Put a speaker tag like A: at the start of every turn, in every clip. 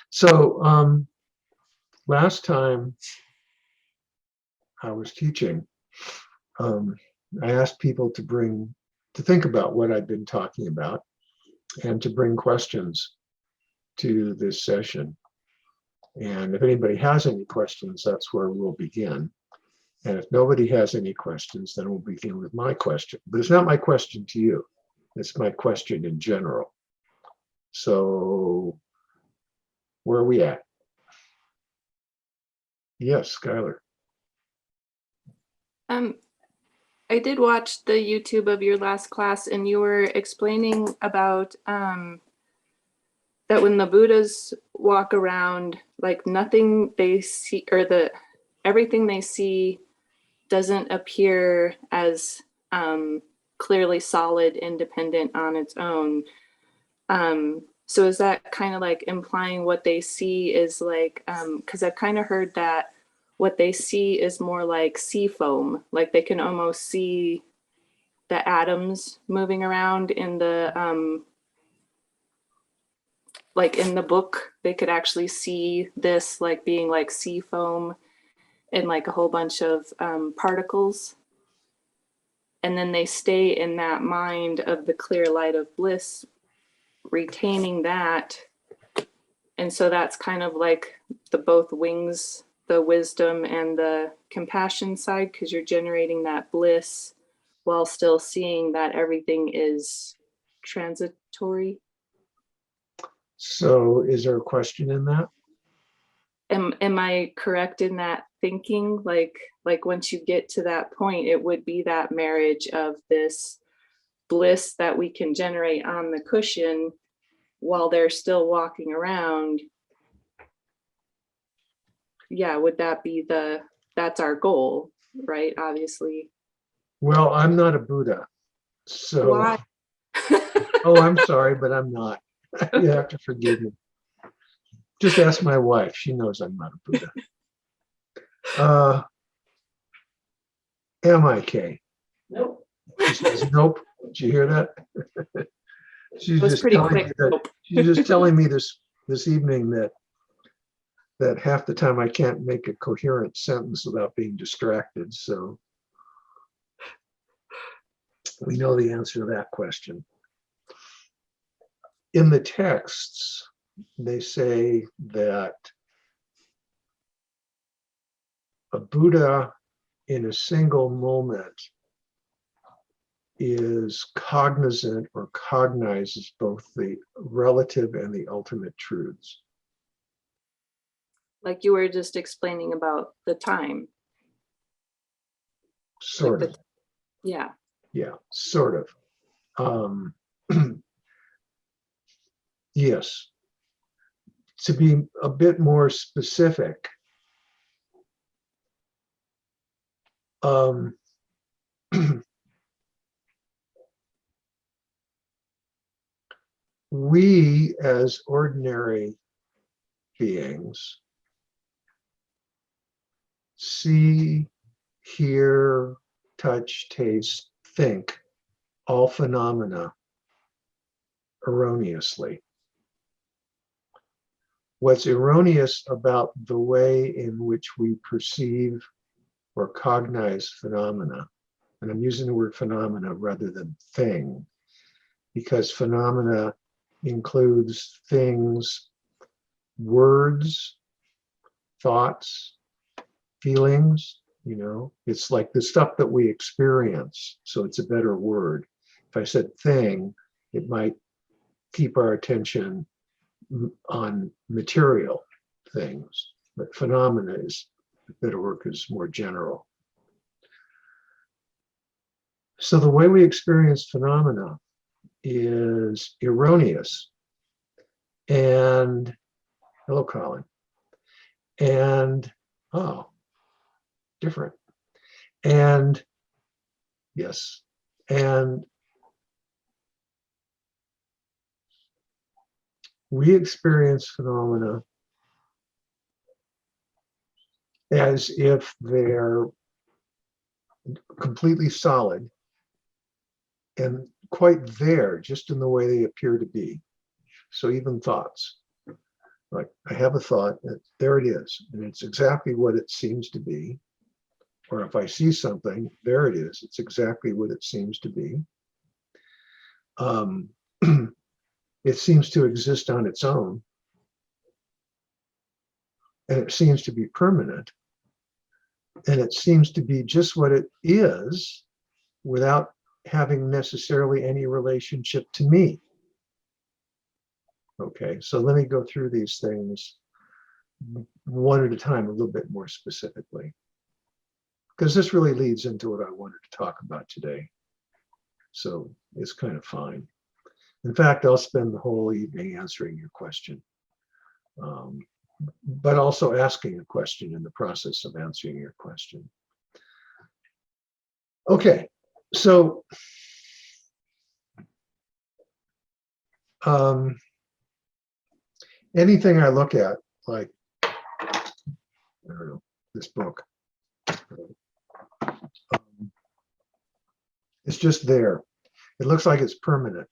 A: So last time I was teaching, I asked people to think about what I'd been talking about and to bring questions to this session. And if anybody has any questions, that's where we'll begin. And if nobody has any questions, then we'll begin with my question. But it's not my question to you. It's my question in general. So where are we at? Yes, Skylar.
B: I did watch the YouTube of your last class, and you were explaining about that when the Buddhas walk around, like nothing they see, or everything they see doesn't appear as clearly solid, independent on its own. So is that kind of like implying what they see is like, because I've kind of heard that what they see is more like sea foam, like they can almost see the atoms moving around in the, like in the book, they could actually see this like being like sea foam and like a whole bunch of particles. And then they stay in that mind of the clear light of bliss, retaining that. And so that's kind of like the both wings, the wisdom and the compassion side, because you're generating that bliss while still seeing that everything is transitory.
A: So is there a question in that?
B: Am I correct in that thinking? Like once you get to that point, it would be that marriage of this bliss that we can generate on the cushion while they're still walking around. Yeah, would that be that's our goal, right? Obviously.
A: Well, I'm not a Buddha. So
B: Why?
A: oh, I'm sorry, but I'm not. You have to forgive me. Just ask my wife. She knows I'm not a Buddha. MIK.
B: Nope.
A: She says, nope. Did you hear that? She's
B: was
A: just
B: pretty
A: telling
B: quick.
A: me that.
B: Nope.
A: She's just telling me this evening that half the time I can't make a coherent sentence without being distracted. So we know the answer to that question. In the texts, they say that a Buddha in a single moment is cognizant or cognizes both the relative and the ultimate truths.
B: Like you were just explaining about the time.
A: Sort
B: like
A: of.
B: Yeah.
A: Yeah, sort of. Yes. To be a bit more specific, we as ordinary beings see, hear, touch, taste, think all phenomena erroneously. What's erroneous about the way in which we perceive or cognize phenomena, and I'm using the word phenomena rather than thing, because phenomena includes things, words, thoughts, feelings, it's like the stuff that we experience. So it's a better word. If I said thing, it might keep our attention on material things, but phenomena is a better word because it's more general. So the way we experience phenomena is erroneous. And hello, Colin. And different. And yes, and we experience phenomena as if they're completely solid and quite there, just in the way they appear to be. So even thoughts. Like I have a thought, there it is, and it's exactly what it seems to be. Or if I see something, there it is, it's exactly what it seems to be. It seems to exist on its own, and it seems to be permanent, and it seems to be just what it is without having necessarily any relationship to me. Okay, so let me go through these things one at a time a little bit more specifically, because this really leads into what I wanted to talk about today. So it's kind of fine. In fact, I'll spend the whole evening answering your question, but also asking a question in the process of answering your question. Okay, so anything I look at, like, I don't know, this book, it's just there. It looks like it's permanent.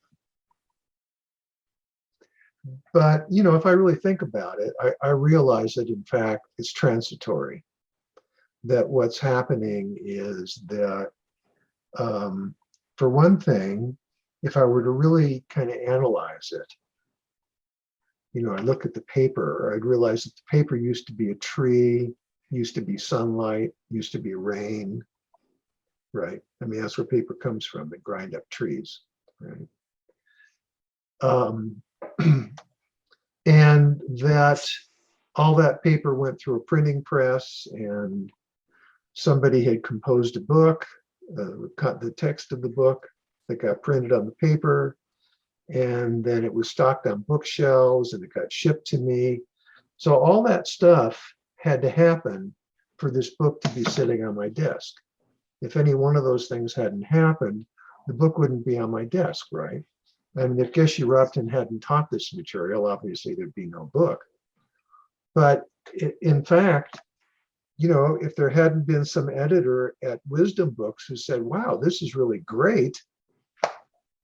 A: But, you know, if I really think about it, I realize that in fact it's transitory. That what's happening is that, for one thing, if I were to really kind of analyze it, you know, I look at the paper, I'd realize that the paper used to be a tree, used to be sunlight, used to be rain, right? I mean, that's where paper comes from. They grind up trees, right? And that all that paper went through a printing press, and somebody had composed a book, cut the text of the book that got printed on the paper, and then it was stocked on bookshelves and it got shipped to me. So all that stuff had to happen for this book to be sitting on my desk. If any one of those things hadn't happened, the book wouldn't be on my desk, right? I mean, if Geshe Rabten hadn't taught this material, obviously there'd be no book. But in fact, you know, if there hadn't been some editor at Wisdom Books who said, wow, this is really great,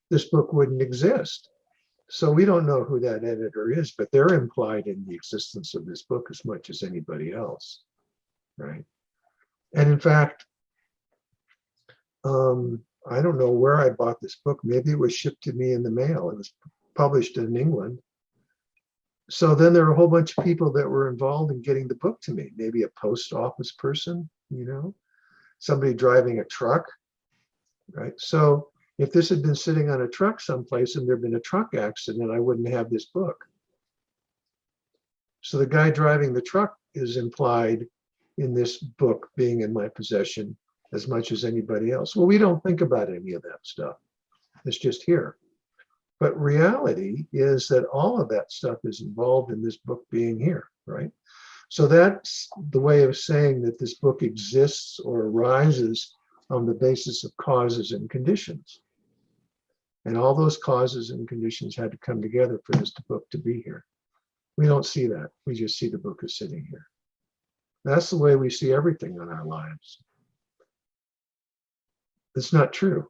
A: this book wouldn't exist. So we don't know who that editor is, but they're implied in the existence of this book as much as anybody else, right? And in fact, I don't know where I bought this book. Maybe it was shipped to me in the mail. It was published in England. So then there were a whole bunch of people that were involved in getting the book to me. Maybe a post office person, you know, somebody driving a truck, right? So if this had been sitting on a truck someplace and there'd been a truck accident, I wouldn't have this book. So the guy driving the truck is implied in this book being in my possession as much as anybody else. Well, we don't think about any of that stuff. It's just here. But reality is that all of that stuff is involved in this book being here, right? So that's the way of saying that this book exists or arises on the basis of causes and conditions. And all those causes and conditions had to come together for this book to be here. We don't see that. We just see the book as sitting here. That's the way we see everything in our lives. It's not true.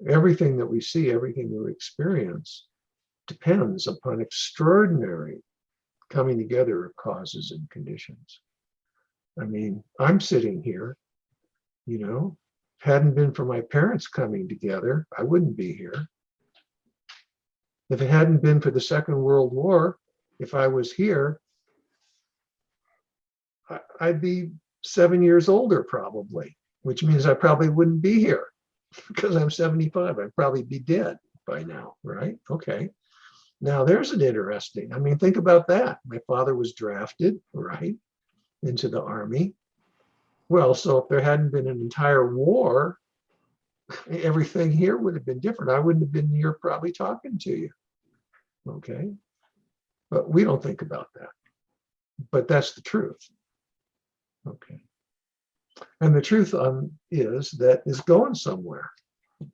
A: Everything that we see, everything that we experience depends upon extraordinary coming together of causes and conditions. I mean, I'm sitting here, you know, if it hadn't been for my parents coming together, I wouldn't be here. If it hadn't been for the Second World War, if I was here, I'd be 7 years older probably, which means I probably wouldn't be here because I'm 75. I'd probably be dead by now, right? Okay. Now there's an interesting, I mean, think about that. My father was drafted, right, into the army. Well, so if there hadn't been an entire war, everything here would have been different. I wouldn't have been here probably talking to you. Okay. But we don't think about that. But that's the truth. Okay. And the truth is that it's going somewhere.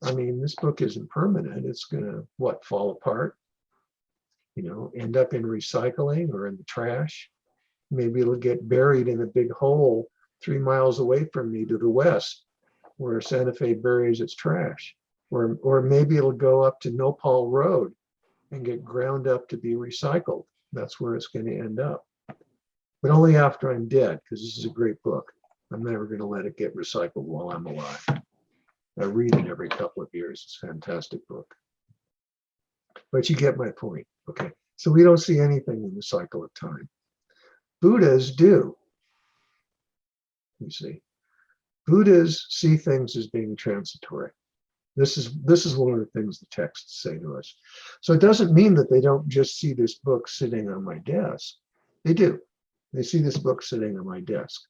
A: I mean, this book isn't permanent. It's going to, what, fall apart? You know, end up in recycling or in the trash. Maybe it'll get buried in a big hole 3 miles away from me to the west, where Santa Fe buries its trash. Or maybe it'll go up to Nopal Road and get ground up to be recycled. That's where it's going to end up. But only after I'm dead, because this is a great book. I'm never going to let it get recycled while I'm alive. I read it every couple of years. It's a fantastic book. But you get my point. Okay. So we don't see anything in the cycle of time. Buddhas do. You see. Buddhas see things as being transitory. This is one of the things the texts say to us. So it doesn't mean that they don't just see this book sitting on my desk. They do. They see this book sitting on my desk.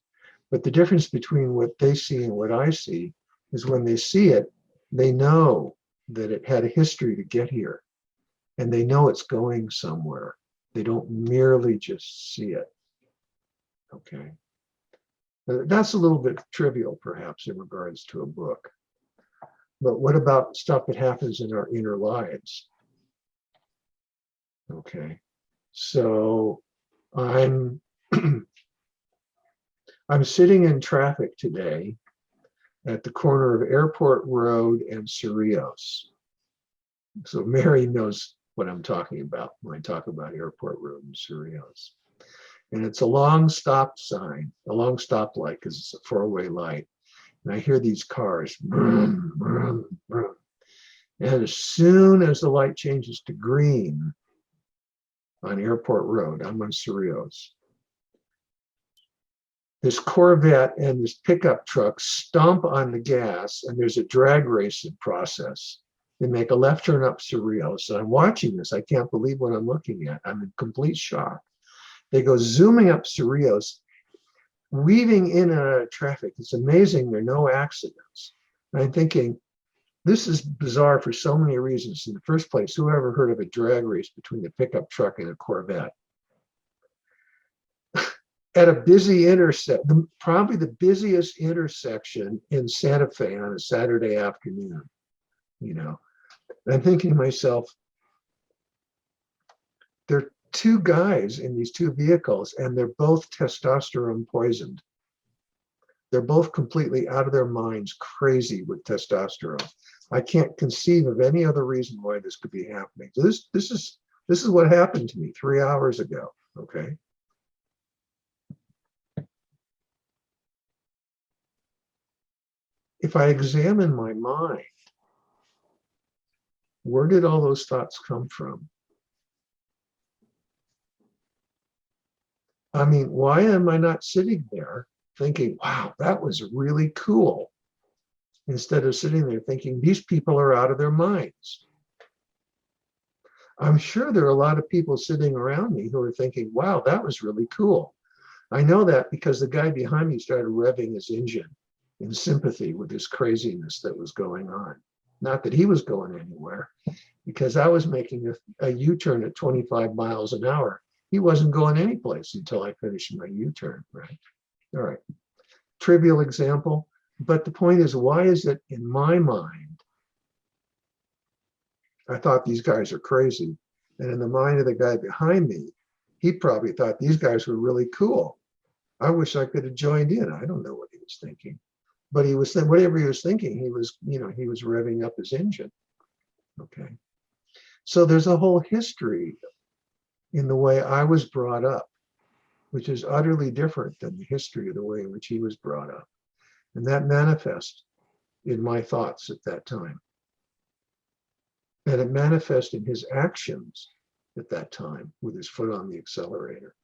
A: But the difference between what they see and what I see is when they see it, they know that it had a history to get here. And they know it's going somewhere. They don't merely just see it. Okay. That's a little bit trivial, perhaps, in regards to a book. But what about stuff that happens in our inner lives? Okay. So I'm I'm sitting in traffic today at the corner of Airport Road and Cerrillos. So Mary knows what I'm talking about when I talk about Airport Road and Cerrillos. And it's a long stop sign, a long stop light, because it's a four-way light. And I hear these cars, vroom, vroom, vroom. And as soon as the light changes to green on Airport Road, I'm on Cerrillos, this Corvette and this pickup truck stomp on the gas, and there's a drag racing process. They make a left turn up Cerrillos. And I'm watching this. I can't believe what I'm looking at. I'm in complete shock. They go zooming up Cerrillos, weaving in and out of traffic. It's amazing there are no accidents. And I'm thinking, this is bizarre for so many reasons. In the first place, who ever heard of a drag race between a pickup truck and a Corvette? At a busy intersection, probably the busiest intersection in Santa Fe on a Saturday afternoon, you know. And I'm thinking to myself, there are two guys in these two vehicles, and they're both testosterone poisoned. They're both completely out of their minds, crazy with testosterone. I can't conceive of any other reason why this could be happening. So this is what happened to me 3 hours ago. Okay. If I examine my mind, where did all those thoughts come from? I mean, why am I not sitting there thinking, wow, that was really cool, instead of sitting there thinking, these people are out of their minds? I'm sure there are a lot of people sitting around me who are thinking, wow, that was really cool. I know that because the guy behind me started revving his engine in sympathy with this craziness that was going on. Not that he was going anywhere, because I was making a U-turn at 25 miles an hour. He wasn't going anyplace until I finished my U-turn, right? All right, trivial example, but the point is, why is it in my mind, I thought these guys are crazy, and in the mind of the guy behind me, he probably thought these guys were really cool. I wish I could have joined in. I don't know what he was thinking, but he was, whatever he was thinking, he was, you know, he was revving up his engine. Okay, so there's a whole history in the way I was brought up, which is utterly different than the history of the way in which he was brought up. And that manifests in my thoughts at that time. And it manifests in his actions at that time with his foot on the accelerator.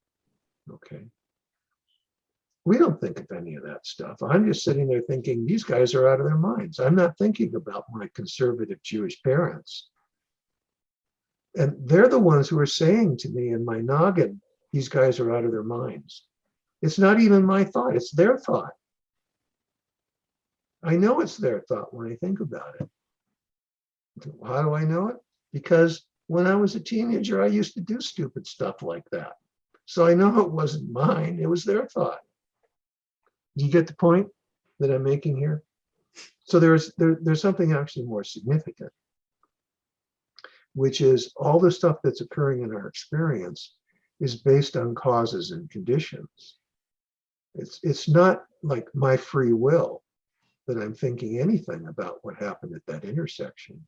A: Okay. We don't think of any of that stuff. I'm just sitting there thinking, these guys are out of their minds. I'm not thinking about my conservative Jewish parents. And they're the ones who are saying to me in my noggin, these guys are out of their minds. It's not even my thought, it's their thought. I know it's their thought when I think about it. How do I know it? Because when I was a teenager, I used to do stupid stuff like that. So I know it wasn't mine, it was their thought. Do you get the point that I'm making here? So there's something actually more significant, which is all the stuff that's occurring in our experience is based on causes and conditions. It's not like my free will that I'm thinking anything about what happened at that intersection,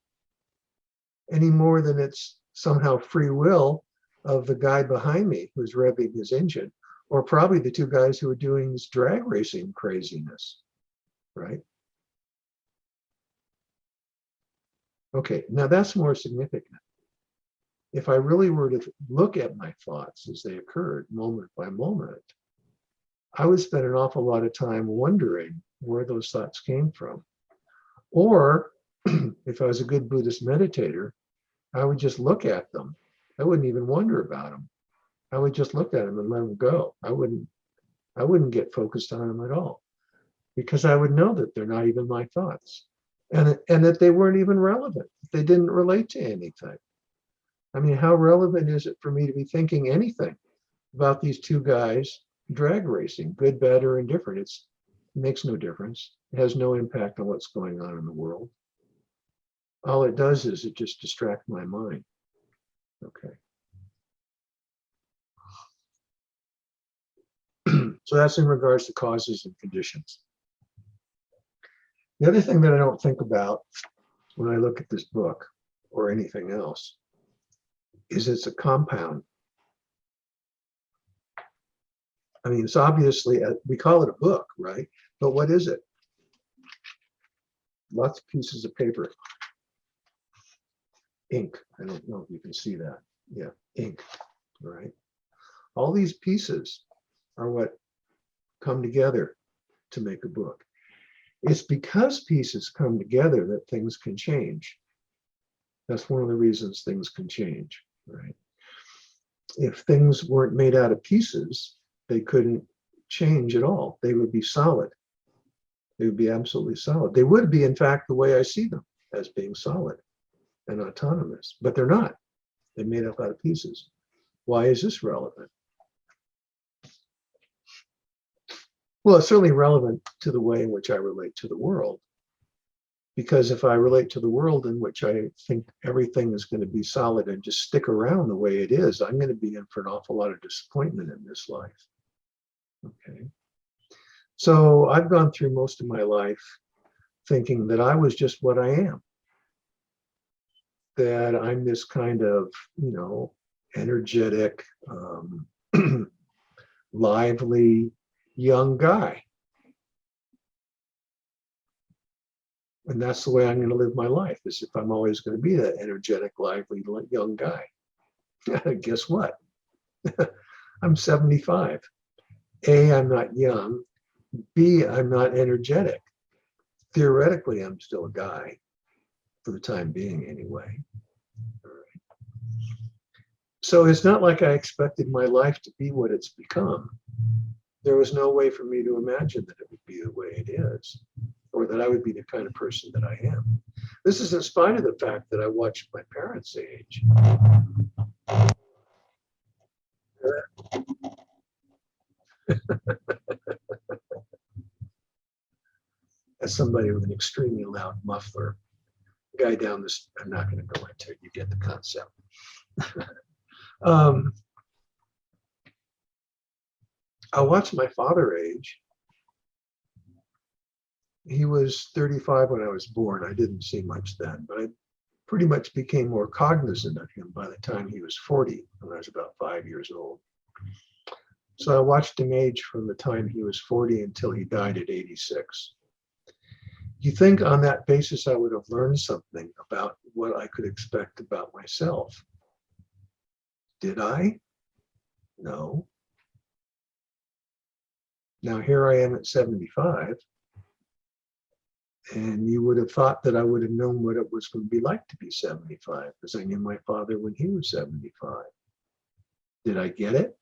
A: any more than it's somehow free will of the guy behind me who's revving his engine, or probably the two guys who are doing this drag racing craziness, right? Okay, now that's more significant. If I really were to look at my thoughts as they occurred moment by moment, I would spend an awful lot of time wondering where those thoughts came from. Or if I was a good Buddhist meditator, I would just look at them. I wouldn't even wonder about them. I would just look at them and let them go. I wouldn't get focused on them at all, because I would know that they're not even my thoughts, and that they weren't even relevant. They didn't relate to anything. I mean, how relevant is it for me to be thinking anything about these two guys drag racing, good, bad, or indifferent? It makes no difference. It has no impact on what's going on in the world. All it does is it just distracts my mind. Okay. So that's in regards to causes and conditions. The other thing that I don't think about when I look at this book or anything else is it's a compound. I mean, it's obviously, we call it a book, right? But what is it? Lots of pieces of paper. Ink. I don't know if you can see that. Yeah, ink, right? All these pieces are what come together to make a book. It's because pieces come together that things can change. That's one of the reasons things can change, right? If things weren't made out of pieces, they couldn't change at all. They would be solid. They would be absolutely solid. They would be, in fact, the way I see them, as being solid and autonomous, but they're not. They're made up out of pieces. Why is this relevant? Well, it's certainly relevant to the way in which I relate to the world. Because if I relate to the world in which I think everything is going to be solid and just stick around the way it is, I'm going to be in for an awful lot of disappointment in this life. Okay. So I've gone through most of my life thinking that I was just what I am. That I'm this kind of, energetic, lively, young guy. And that's the way I'm going to live my life, as if I'm always going to be that energetic, lively, young guy. Guess what? I'm 75. A, I'm not young. B, I'm not energetic. Theoretically, I'm still a guy, for the time being anyway. So it's not like I expected my life to be what it's become. There was no way for me to imagine that it would be the way it is, or that I would be the kind of person that I am. This is in spite of the fact that I watched my parents age. As somebody with an extremely loud muffler, guy down this, I'm not going to go into it, you get the concept. I watched my father age. He was 35 when I was born. I didn't see much then, but I pretty much became more cognizant of him by the time he was 40, when I was about 5 years old. So I watched him age from the time he was 40 until he died at 86. You think on that basis I would have learned something about what I could expect about myself? Did I? No. Now here I am at 75, and you would have thought that I would have known what it was going to be like to be 75, because I knew my father when he was 75. Did I get it?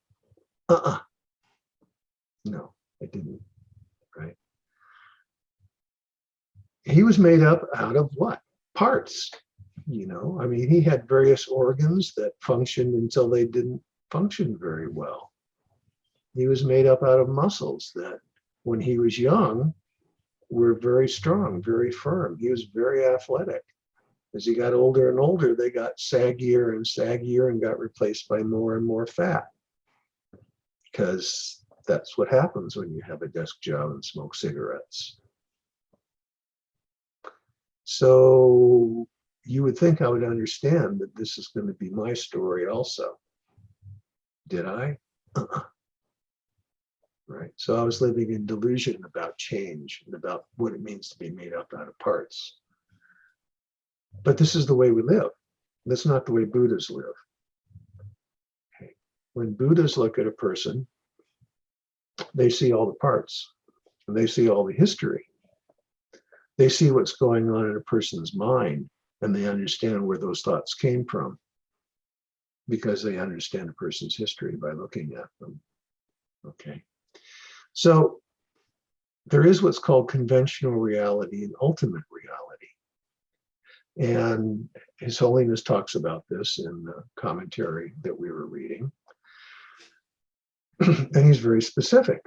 A: No, I didn't, right? He was made up out of what? Parts, I mean, he had various organs that functioned until they didn't function very well. He was made up out of muscles that, when he was young, were very strong, very firm. He was very athletic. As he got older and older, they got saggier and saggier and got replaced by more and more fat. Because that's what happens when you have a desk job and smoke cigarettes. So you would think I would understand that this is going to be my story also. Did I? Right. So I was living in delusion about change and about what it means to be made up out of parts. But this is the way we live. That's not the way Buddhas live. Okay. When Buddhas look at a person, they see all the parts and they see all the history. They see what's going on in a person's mind and they understand where those thoughts came from because they understand a person's history by looking at them. Okay. So there is what's called conventional reality and ultimate reality. And His Holiness talks about this in the commentary that we were reading. And he's very specific.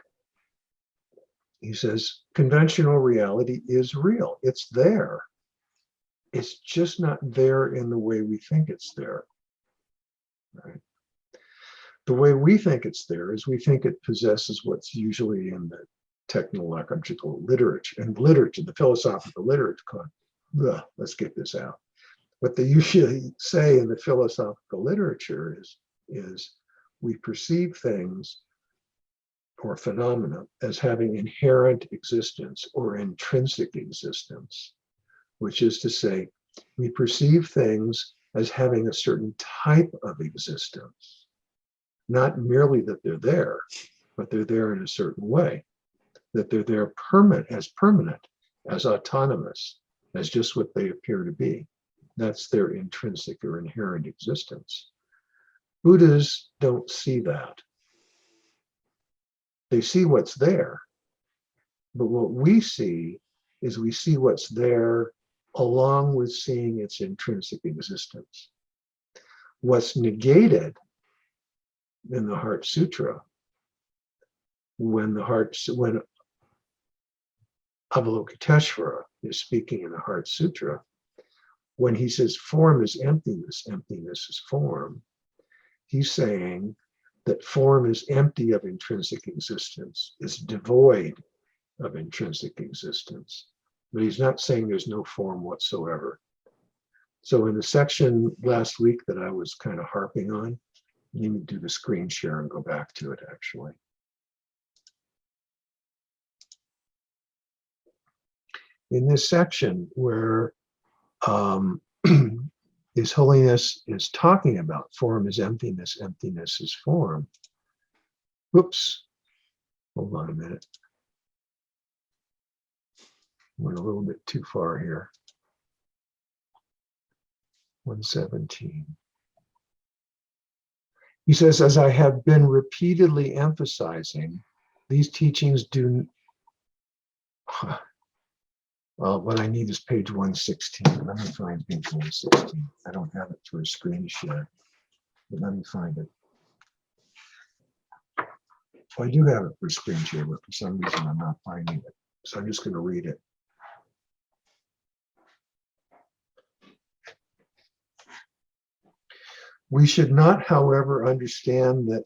A: He says, conventional reality is real. It's there. It's just not there in the way we think it's there. Right? The way we think it's there is we think it possesses what's usually in the technological literature and literature, the philosophical literature. Let's get this out. What they usually say in the philosophical literature is we perceive things or phenomena as having inherent existence or intrinsic existence, which is to say, we perceive things as having a certain type of existence, not merely that they're there, but they're there in a certain way, that they're there permanent, as autonomous, as just what they appear to be. That's their intrinsic or inherent existence. Buddhas don't see that. They see what's there, but what we see is we see what's there along with seeing its intrinsic existence. What's negated in the Heart Sutra, when Avalokiteshvara is speaking in the Heart Sutra, when he says form is emptiness, emptiness is form, he's saying that form is empty of intrinsic existence, is devoid of intrinsic existence. But he's not saying there's no form whatsoever. So in the section last week that I was kind of harping on, let me do the screen share and go back to it actually. In this section where His Holiness is talking about form is emptiness, emptiness is form. Whoops, hold on a minute. Went a little bit too far here. 117. He says, as I have been repeatedly emphasizing, these teachings do. Well, what I need is page 116. Let me find page 116. I don't have it for a screen share, but let me find it. Well, I do have it for screen share, but for some reason I'm not finding it. So I'm just going to read it. We should not, however, understand that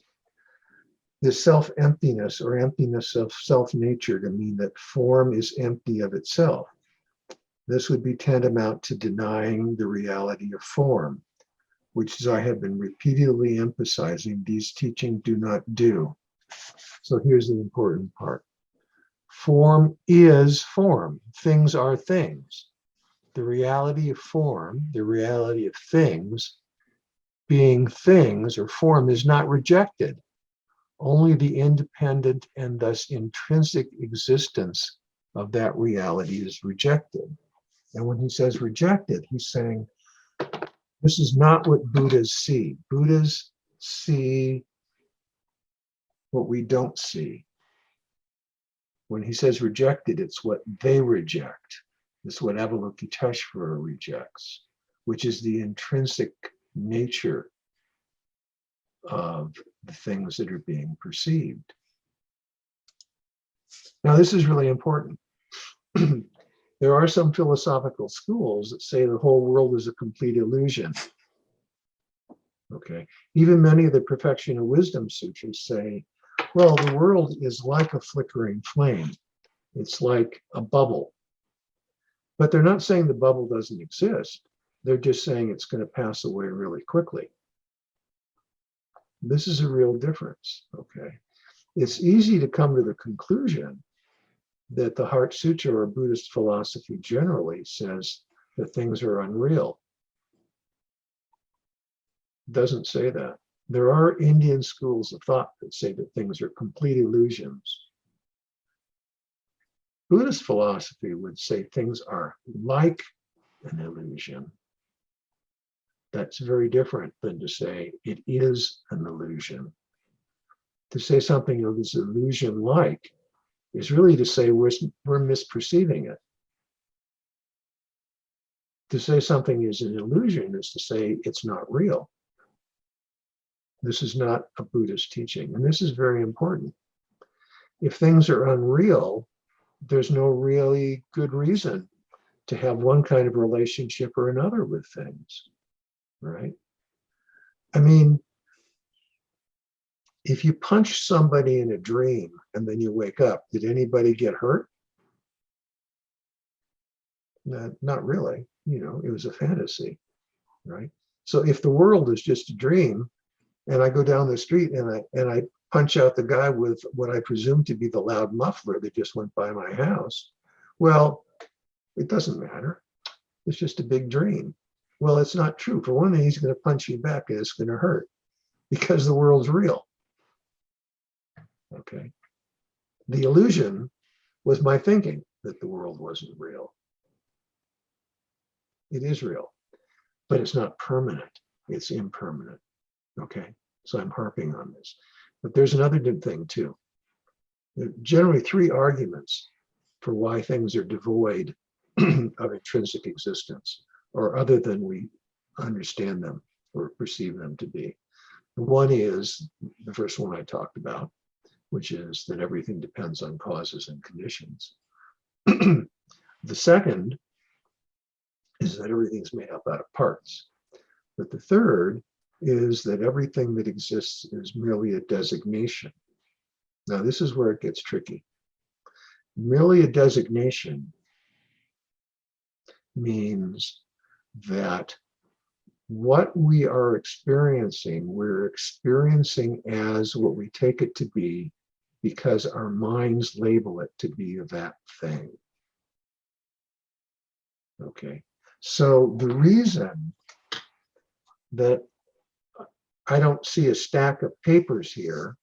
A: the self-emptiness or emptiness of self-nature to mean that form is empty of itself. This would be tantamount to denying the reality of form, which, as I have been repeatedly emphasizing, these teachings do not do. So here's the important part. Form is form. Things are things. The reality of form, the reality of things, being things or form is not rejected. Only the independent and thus intrinsic existence of that reality is rejected. And when he says rejected, he's saying this is not what Buddhas see. Buddhas see what we don't see. When he says rejected, it's what they reject. It's what Avalokiteshvara rejects, which is the intrinsic nature of the things that are being perceived. Now, this is really important. There are some philosophical schools that say the whole world is a complete illusion. Okay. Even many of the Perfection of Wisdom sutras say, well, the world is like a flickering flame. It's like a bubble. But they're not saying the bubble doesn't exist. They're just saying it's going to pass away really quickly. This is a real difference, okay? It's easy to come to the conclusion that the Heart Sutra or Buddhist philosophy generally says that things are unreal. It doesn't say that. There are Indian schools of thought that say that things are complete illusions. Buddhist philosophy would say things are like an illusion. That's very different than to say it is an illusion. To say something is illusion-like is really to say we're misperceiving it. To say something is an illusion is to say it's not real. This is not a Buddhist teaching, and this is very important. If things are unreal, there's no really good reason to have one kind of relationship or another with things, right? I mean, if you punch somebody in a dream and then you wake up, did anybody get hurt? Not really. You know, it was a fantasy, right? So if the world is just a dream, and I go down the street and I punch out the guy with what I presume to be the loud muffler that just went by my house, well, it doesn't matter. It's just a big dream. Well, it's not true. For one thing, he's going to punch you back and it's going to hurt because the world's real. Okay. The illusion was my thinking that the world wasn't real. It is real, but it's not permanent. It's impermanent. Okay. So I'm harping on this. But there's another thing too. There are generally three arguments for why things are devoid of intrinsic existence, or other than we understand them or perceive them to be. One is the first one I talked about, which is that everything depends on causes and conditions. The second is that everything's made up out of parts. But the third is that everything that exists is merely a designation. Now, this is where it gets tricky. Merely a designation means that what we are experiencing, we're experiencing as what we take it to be because our minds label it to be that thing. Okay, so the reason that I don't see a stack of papers here,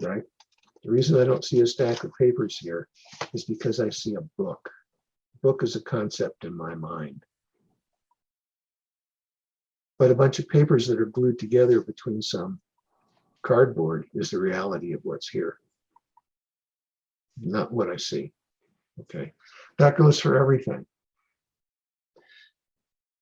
A: right? The reason I don't see a stack of papers here is because I see a book. Book is a concept in my mind. But a bunch of papers that are glued together between some cardboard is the reality of what's here, not what I see. Okay, that goes for everything.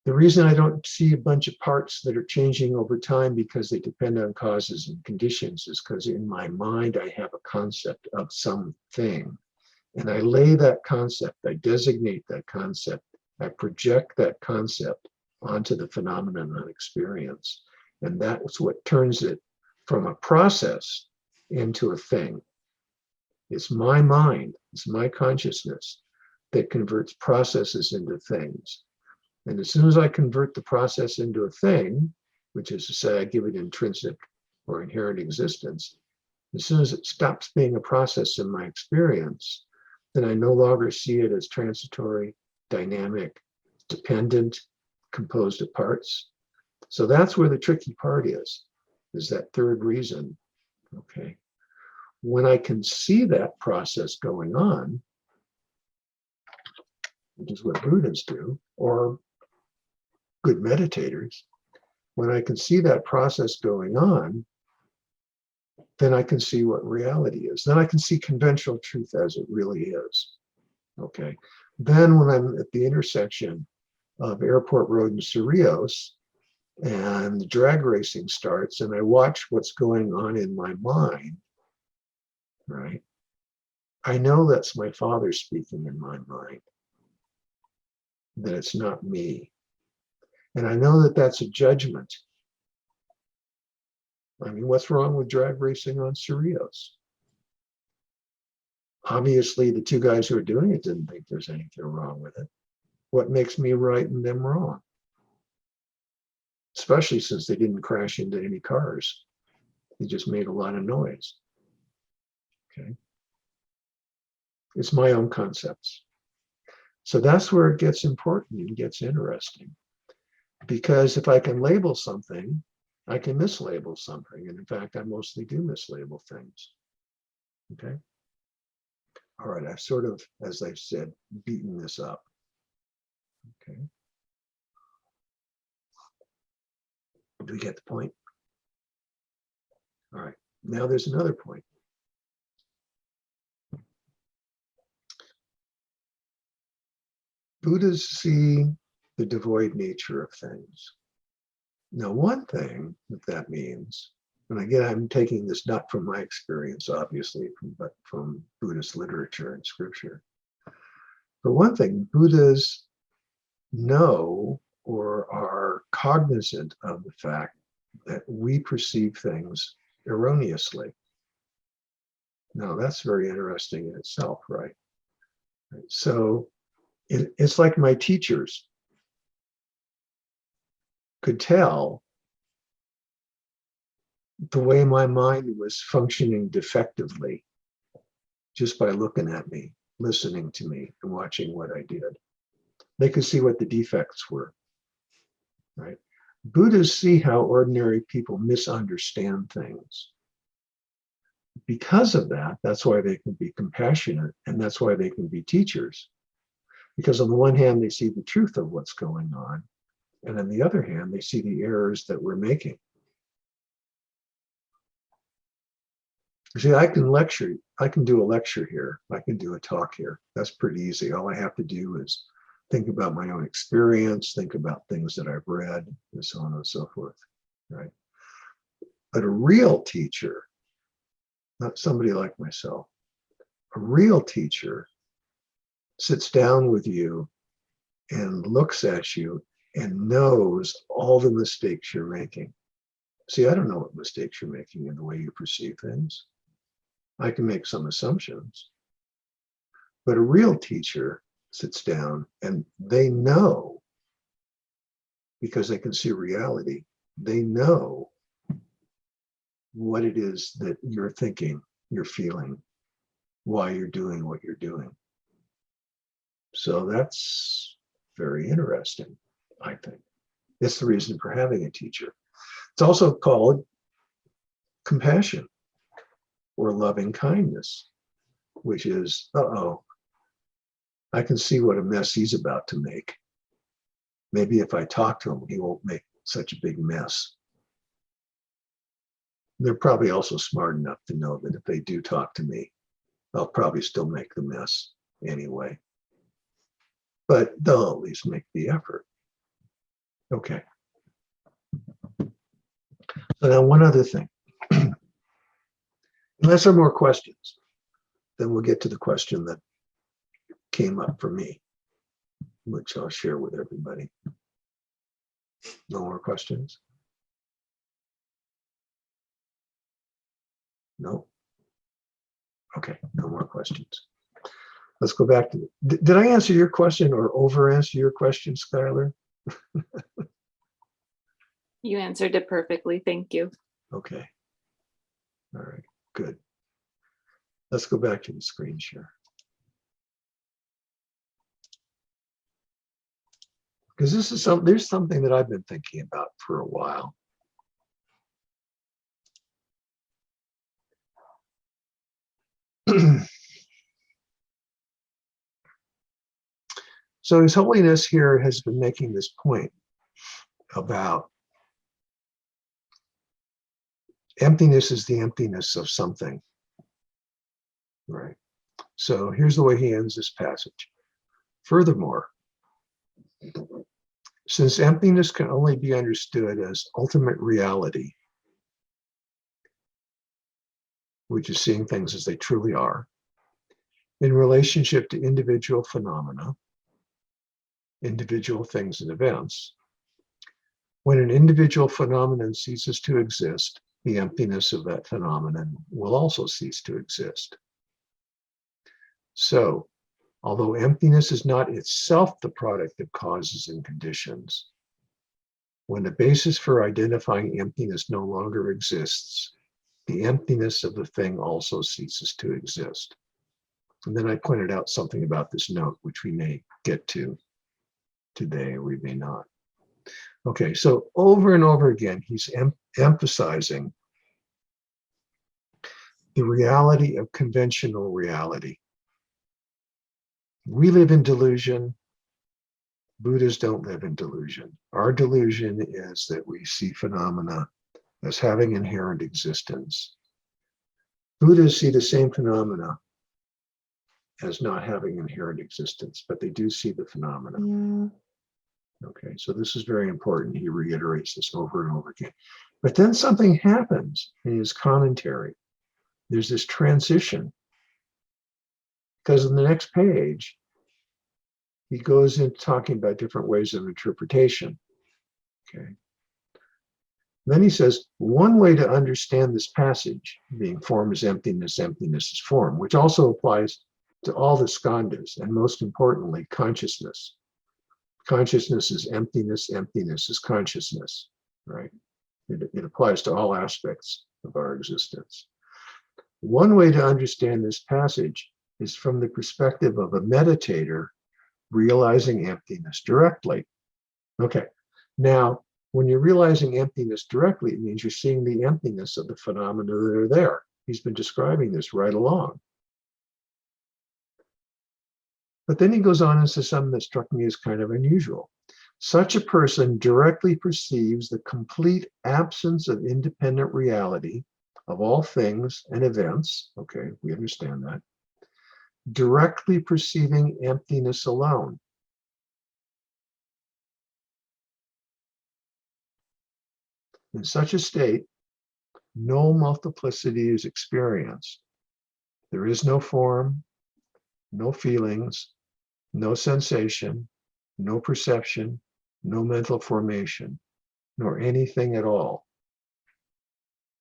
A: The reason I don't see a bunch of parts that are changing over time because they depend on causes and conditions is because in my mind I have a concept of something. And I lay that concept, I designate that concept, I project that concept onto the phenomenon of experience. And that's what turns it from a process into a thing. It's my mind, it's my consciousness that converts processes into things. And as soon as I convert the process into a thing, which is to say I give it intrinsic or inherent existence, as soon as it stops being a process in my experience, then I no longer see it as transitory, dynamic, dependent, composed of parts. So that's where the tricky part is that third reason. Okay. When I can see that process going on, which is what Buddhists do, or good meditators, when I can see that process going on, then I can see what reality is. Then I can see conventional truth as it really is. Okay. Then when I'm at the intersection of Airport Road and Cerrillos, and the drag racing starts, and I watch what's going on in my mind, right? I know that's my father speaking in my mind, that it's not me. And I know that that's a judgment. I mean, what's wrong with drag racing on Cerrillos? Obviously, the two guys who are doing it didn't think there's anything wrong with it. What makes me right and them wrong? especially since they didn't crash into any cars. They just made a lot of noise. Okay. It's my own concepts. So that's where it gets important and gets interesting. Because if I can label something, I can mislabel something. And in fact, I mostly do mislabel things. Okay. All right, I've sort of, as I've said, beaten this up. Okay. Do we get the point? All right, now there's another point. Buddhists see the devoid nature of things. Now, one thing that means, and again, I'm taking this not from my experience, obviously, but from Buddhist literature and scripture. For one thing, Buddhas know or are cognizant of the fact that we perceive things erroneously. Now, that's very interesting in itself, right? So it's like my teachers could tell the way my mind was functioning defectively just by looking at me, listening to me, and watching what I did. They could see what the defects were, right? Buddhists see how ordinary people misunderstand things. Because of that, that's why they can be compassionate, and that's why they can be teachers. Because on the one hand, they see the truth of what's going on, and on the other hand, they see the errors that we're making. See, I can do a lecture here. I can do a talk here. That's pretty easy. All I have to do is think about my own experience, think about things that I've read, and so on and so forth, right? But a real teacher, not somebody like myself, a real teacher sits down with you and looks at you and knows all the mistakes you're making. See, I don't know what mistakes you're making in the way you perceive things. I can make some assumptions. But a real teacher sits down and they know, because they can see reality, they know what it is that you're thinking, you're feeling, why you're doing what you're doing. So that's very interesting, I think. It's the reason for having a teacher. It's also called compassion or loving kindness, which is, I can see what a mess he's about to make. Maybe if I talk to him, he won't make such a big mess. They're probably also smart enough to know that if they do talk to me, I'll probably still make the mess anyway. But they'll at least make the effort. Okay. So now one other thing. Unless there are more questions, then we'll get to the question that came up for me, which I'll share with everybody. No more questions? No? Okay, no more questions. Let's go back to, did I answer your question or over answer your question, Skylar?
B: You answered it perfectly. Thank you.
A: Okay. All right, good. Let's go back to the screen share. Because this is there's something that I've been thinking about for a while. So His Holiness here has been making this point about emptiness is the emptiness of something, right? So here's the way he ends this passage. Furthermore, since emptiness can only be understood as ultimate reality, which is seeing things as they truly are, in relationship to individual phenomena, individual things and events, when an individual phenomenon ceases to exist, the emptiness of that phenomenon will also cease to exist. So, although emptiness is not itself the product of causes and conditions, When the basis for identifying emptiness no longer exists, the emptiness of the thing also ceases to exist. And then I pointed out something about this note, which we may get to today, or we may not. Okay, so over and over again, he's emphasizing the reality of conventional reality. We live in delusion. Buddhists don't live in delusion. Our delusion is that we see phenomena as having inherent existence. Buddhists see the same phenomena as not having inherent existence, but they do see the phenomena. Okay, so this is very important. He reiterates this over and over again. But then something happens in his commentary. There's this transition, because in the next page, he goes into talking about different ways of interpretation. Okay. Then he says, one way to understand this passage, being form is emptiness, emptiness is form, which also applies to all the skandhas, and most importantly, consciousness. Consciousness is emptiness, emptiness is consciousness, right? It applies to all aspects of our existence. One way to understand this passage is from the perspective of a meditator realizing emptiness directly. Okay, now, when you're realizing emptiness directly, it means you're seeing the emptiness of the phenomena that are there. He's been describing this right along. But then he goes on and says something that struck me as kind of unusual. Such a person directly perceives the complete absence of independent reality of all things and events. Okay, we understand that. Directly perceiving emptiness alone. In such a state, no multiplicity is experienced. There is no form, no feelings, no sensation, no perception, no mental formation, nor anything at all.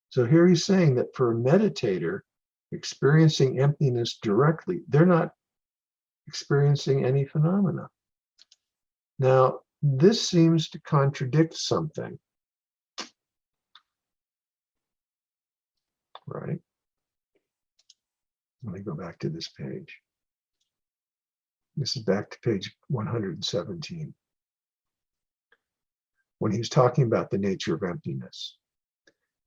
A: So here he's saying that for a meditator, experiencing emptiness directly, they're not experiencing any phenomena. Now, this seems to contradict something, right? Let me go back to this page. This is back to page 117. When he's talking about the nature of emptiness.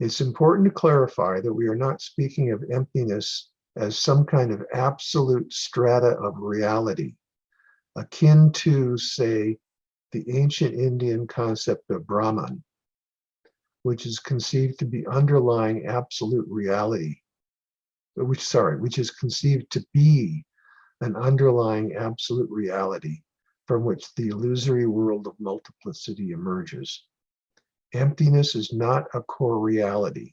A: It's important to clarify that we are not speaking of emptiness as some kind of absolute strata of reality, akin to, say, the ancient Indian concept of Brahman, which is conceived to be underlying absolute reality, which is conceived to be an underlying absolute reality from which the illusory world of multiplicity emerges. Emptiness is not a core reality,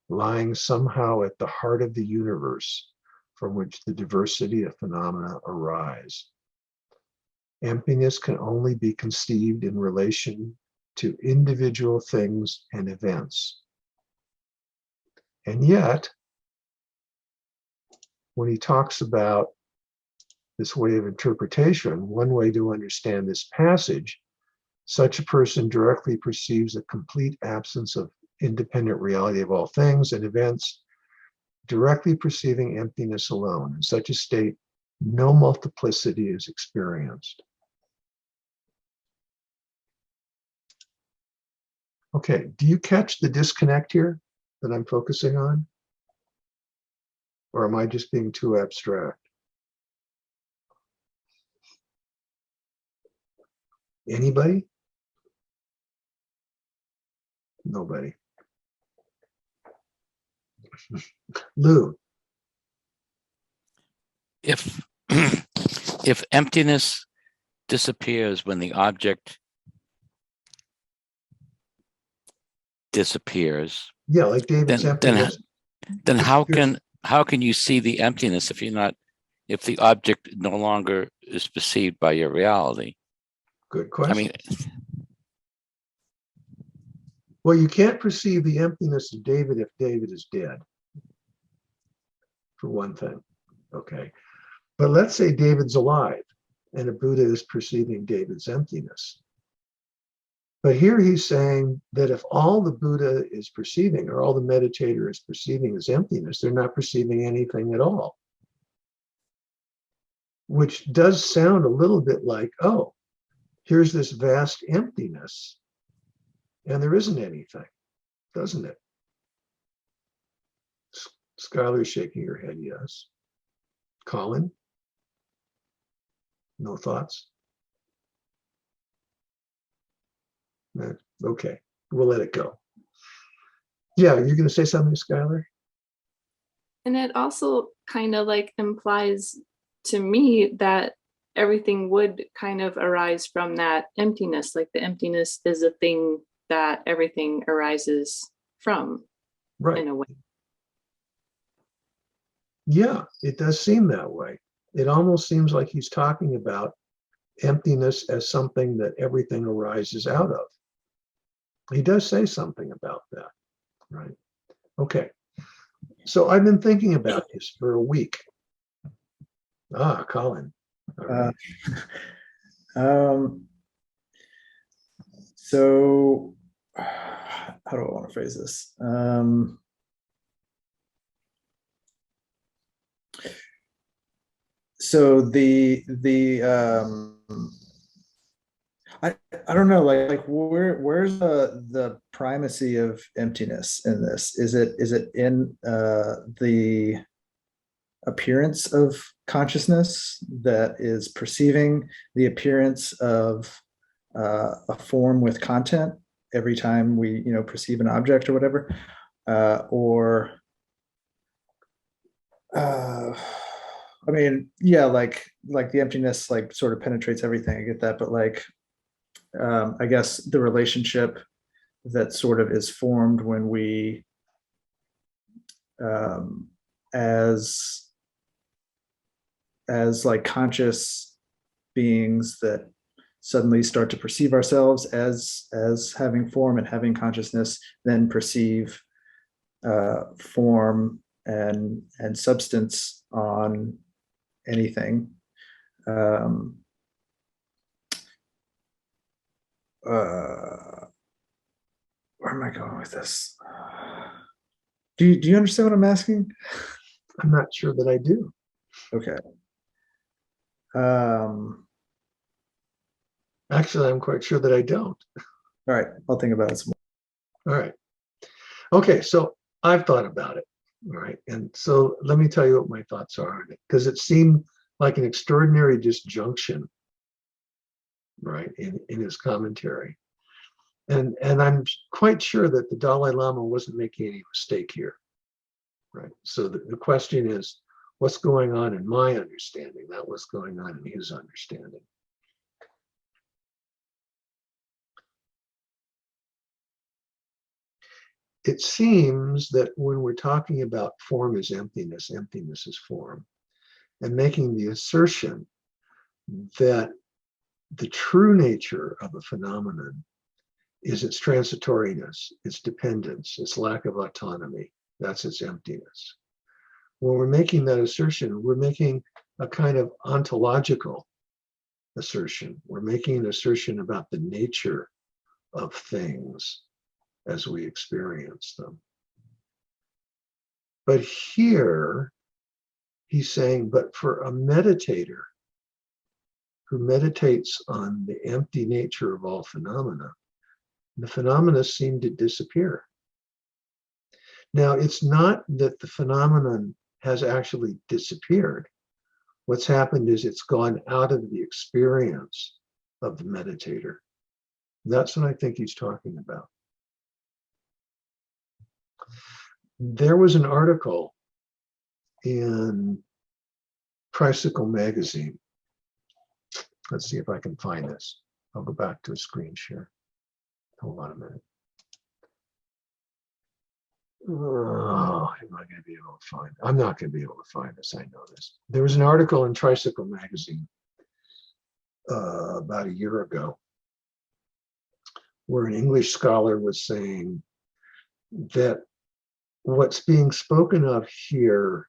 A: lying somehow at the heart of the universe from which the diversity of phenomena arise. Emptiness can only be conceived in relation to individual things and events. And yet, when he talks about this way of interpretation, one way to understand this passage, such a person directly perceives a complete absence of independent reality of all things and events, directly perceiving emptiness alone. In such a state, no multiplicity is experienced. Okay, do you catch the disconnect here that I'm focusing on? Or am I just being too abstract? Anybody? Nobody. Lou.
C: If if emptiness disappears when the object disappears,
A: Yeah, like David's emptiness.
C: then how can you see the emptiness if the object no longer is perceived by your reality?
A: Good question.
C: I mean,
A: well, you can't perceive the emptiness of David if David is dead, for one thing. Okay. But let's say David's alive and a Buddha is perceiving David's emptiness. But here he's saying that if all the Buddha is perceiving or all the meditator is perceiving is emptiness, they're not perceiving anything at all. Which does sound a little bit like, oh, here's this vast emptiness and there isn't anything, doesn't it? Skylar's shaking her head, yes. Colin? No thoughts? Okay, we'll let it go. Yeah, you're going to say something, Skylar?
B: And it also kind of like implies to me that everything would kind of arise from that emptiness. Like the emptiness is a thing that everything arises from,
A: Right.
B: in a way.
A: Yeah, it does seem that way. It almost seems like he's talking about emptiness as something that everything arises out of. He does say something about that, right? Okay. So I've been thinking about this for a week. Ah, Colin. All right.
D: So how do I want to phrase this? So I don't know, like where's the primacy of emptiness in this? Is it in the appearance of consciousness that is perceiving the appearance of a form with content every time we perceive an object or whatever, or I mean, yeah, like the emptiness like sort of penetrates everything. I get that, but like I guess the relationship that sort of is formed when we as like conscious beings that suddenly start to perceive ourselves as having form and having consciousness, then perceive form and substance on anything. Where am I going with this? Do you understand what I'm asking?
A: I'm not sure that I do.
D: Okay.
A: Actually, I'm quite sure that I don't.
D: All right, I'll think about it some
A: All right. Okay, so I've thought about it. All right. And so let me tell you what my thoughts are on it, because it seemed like an extraordinary disjunction, right, in his commentary. And I'm quite sure that the Dalai Lama wasn't making any mistake here, right? So the question is, what's going on in my understanding, not what's going on in his understanding. It seems that when we're talking about form is emptiness, emptiness is form, and making the assertion that the true nature of a phenomenon is its transitoriness, its dependence, its lack of autonomy. That's its emptiness. When we're making that assertion, we're making a kind of ontological assertion. We're making an assertion about the nature of things as we experience them. But here, he's saying, but for a meditator who meditates on the empty nature of all phenomena, the phenomena seem to disappear. Now, it's not that the phenomenon has actually disappeared. What's happened is it's gone out of the experience of the meditator. That's what I think he's talking about. There was an article in Tricycle magazine. Let's see if I can find this. I'll go back to a screen share. Hold on a minute. Oh, am I going to be able to find it? I'm not going to be able to find this. I know this. There was an article in Tricycle magazine about a year ago where an English scholar was saying that what's being spoken of here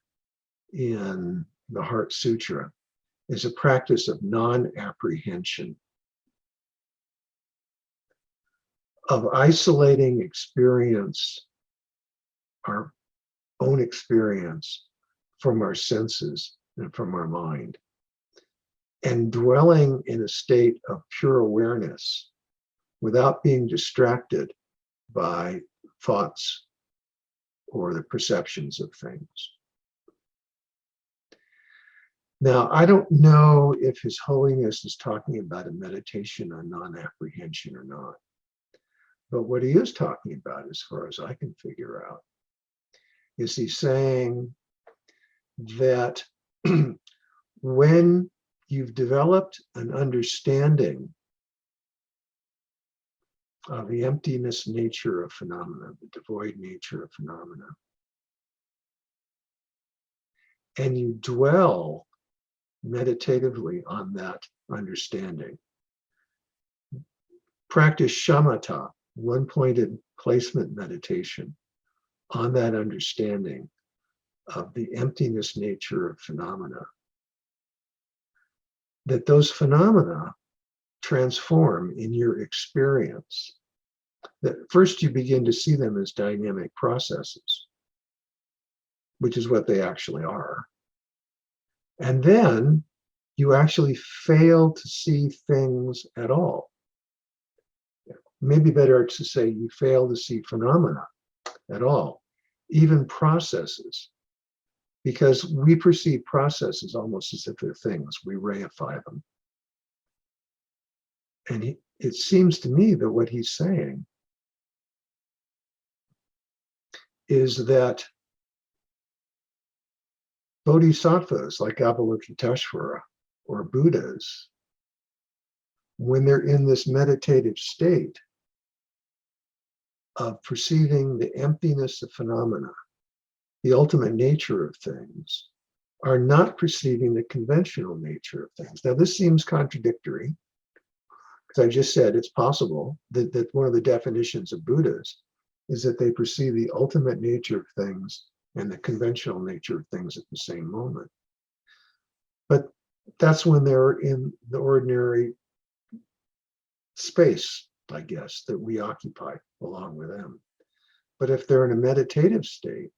A: in the Heart Sutra is a practice of non-apprehension. of isolating experience, our own experience, from our senses and from our mind, and dwelling in a state of pure awareness without being distracted by thoughts or the perceptions of things. Now, I don't know if His Holiness is talking about a meditation on non-apprehension or not, but what he is talking about, as far as I can figure out, is he's saying that when you've developed an understanding of the emptiness nature of phenomena, the devoid nature of phenomena, and you dwell meditatively on that understanding, practice shamatha, one-pointed placement meditation on that understanding of the emptiness nature of phenomena, that those phenomena transform in your experience. That first you begin to see them as dynamic processes, which is what they actually are. And then you actually fail to see things at all. Maybe better to say you fail to see phenomena at all, even processes, because we perceive processes almost as if they're things. We reify them. And it seems to me that what he's saying is that bodhisattvas like Avalokiteshvara or Buddhas, when they're in this meditative state of perceiving the emptiness of phenomena, the ultimate nature of things, are not perceiving the conventional nature of things. Now, this seems contradictory, because I just said it's possible that one of the definitions of Buddhas is that they perceive the ultimate nature of things and the conventional nature of things at the same moment. But that's when they're in the ordinary space, I guess, that we occupy along with them. But if they're in a meditative state,